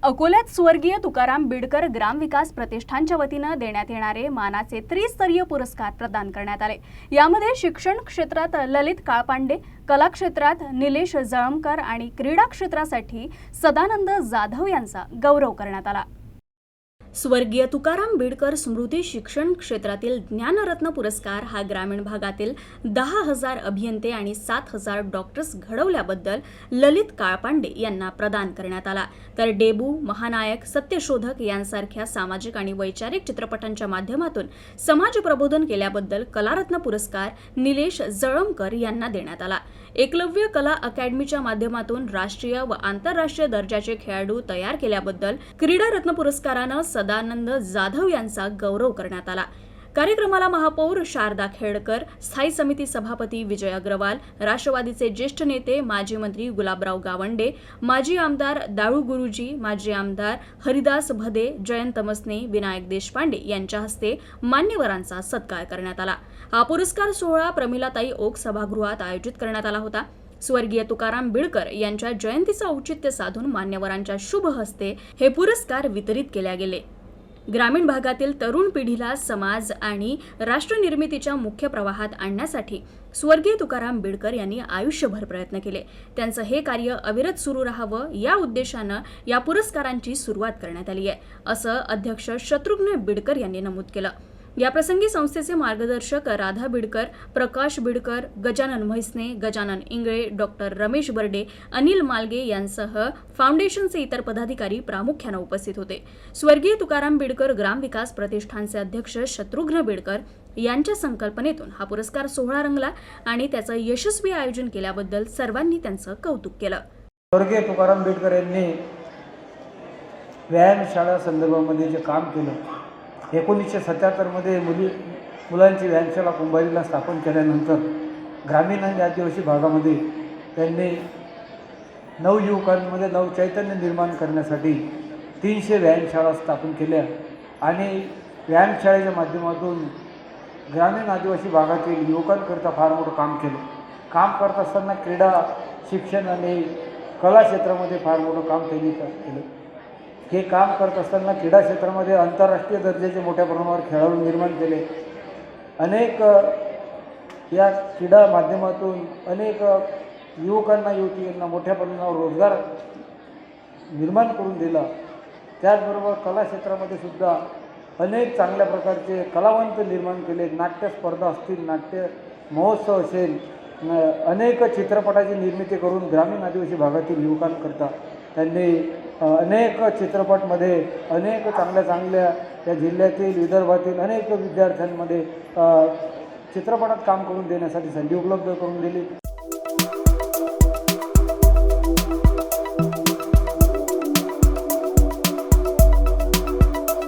अकोल्यात स्वर्गीय तुकाराम बिडकर ग्रामविकास प्रतिष्ठानच्या वतीने देण्यात येणारे मानाचे त्रिस्तरीय पुरस्कार प्रदान करण्यात आले। यामध्ये शिक्षण क्षेत्रात ललित काळपांडे, कला क्षेत्रात निलेश जळमकर आणि क्रीडा क्षेत्रासाठी सदानंद जाधव यांचा गौरव करण्यात आला। स्वर्गीय तुकाराम बिडकर स्मृती शिक्षण क्षेत्रातील ज्ञानरत्न पुरस्कार हा ग्रामीण भागातील 10,000 अभियंते आणि 7,000 डॉक्टर्स घडवल्याबद्दल ललित काळपांडे यांना प्रदान करण्यात आला। तर डेबू, महानायक, सत्यशोधक यांसारख्या सामाजिक आणि वैचारिक चित्रपटांच्या माध्यमातून समाज प्रबोधन केल्याबद्दल कलारत्न पुरस्कार निलेश जळमकर यांना देण्यात आला। एकलव्य कला अकॅडमीच्या माध्यमातून राष्ट्रीय व आंतरराष्ट्रीय दर्जाचे खेळाडू तयार केल्याबद्दल क्रीडा रत्न पुरस्कारानं सदानंद जाधव यांचा गौरव करण्यात आला। कार्यक्रमाला महापौर शारदा खेडकर, स्थायी समिती सभापती विजय अग्रवाल, राष्ट्रवादीचे ज्येष्ठ नेते माजी मंत्री गुलाबराव गावंडे, माजी आमदार दाळू गुरुजी, माजी आमदार हरिदास भदे, जयंत मसने, विनायक देशपांडे यांच्या हस्ते मान्यवरांचा सत्कार करण्यात आला। हा पुरस्कार सोहळा प्रमिलाताई ओक सभागृहात आयोजित करण्यात आला होता। स्वर्गीय तुकाराम बिडकर यांच्या जयंतीचं औचित्य साधून मान्यवरांच्या शुभ हस्ते हे पुरस्कार वितरित केले गेले। ग्रामीण भागातील तरुण पिढीला समाज आणि राष्ट्र निर्मितीच्या मुख्य प्रवाहात आणण्यासाठी स्वर्गीय तुकाराम बिडकर यांनी आयुष्यभर प्रयत्न केले। त्यांचं हे कार्य अविरत सुरू राहावं या उद्देशानं या पुरस्कारांची सुरुवात करण्यात आली आहे, असं अध्यक्ष शत्रुघ्न बिडकर यांनी नमूद केलं। याप्रसंगी संस्थेचे मार्गदर्शक राधा बिडकर, प्रकाश बिडकर, गजानन म्हैसने, गजानन इंगळे, डॉक्टर रमेश बर्डे, अनिल मालगे यांसह फाउंडेशनचे इतर पदाधिकारी प्रामुख्याने उपस्थित होते। स्वर्गीय तुकाराम बिडकर ग्रामविकास प्रतिष्ठानचे अध्यक्ष शत्रुघ्न बिडकर यांच्या संकल्पनेतून हा पुरस्कार सोहळा रंगला आणि त्याचं यशस्वी आयोजन केल्याबद्दल सर्वांनी त्यांचं कौतुक केलं। स्वर्गीय तुकाराम बिडकर यांनी व्यायामशाळा संदर्भामध्ये जे काम केलं, 1977 मध्ये मुलांची व्यायामशाळा कुंभारीला स्थापन केल्यानंतर ग्रामीण आणि आदिवासी भागामध्ये त्यांनी नवयुवकांमध्ये नवचैतन्य निर्माण करण्यासाठी 300 व्यायामशाळा स्थापन केल्या आणि व्यायामशाळेच्या माध्यमातून ग्रामीण आदिवासी भागातील युवकांकरता फार मोठं काम केलं। काम करत असताना क्रीडा, शिक्षण आणि कला क्षेत्रामध्ये फार मोठं काम त्यांनी केलं। हे काम करत असताना क्रीडा क्षेत्रामध्ये आंतरराष्ट्रीय दर्जाचे मोठ्या प्रमाणावर खेळाडू निर्माण केले। अनेक या क्रीडा माध्यमातून अनेक युवकांना युवतींना मोठ्या प्रमाणावर रोजगार निर्माण करून दिला। त्याचबरोबर कला क्षेत्रामध्ये सुद्धा अनेक चांगल्या प्रकारचे कलावंत निर्माण केले। नाट्य स्पर्धा असतील, नाट्य महोत्सव असेल, अनेक चित्रपटाची निर्मिती करून ग्रामीण आदिवासी भागातील युवकांकरता त्यांनी अनेक चित्रपटमध्ये अनेक चांगल्या या जिल्ह्यातील, विदर्भातील अनेक विद्यार्थ्यांमध्ये चित्रपटात काम करून देण्यासाठी संधी उपलब्ध करून दिली।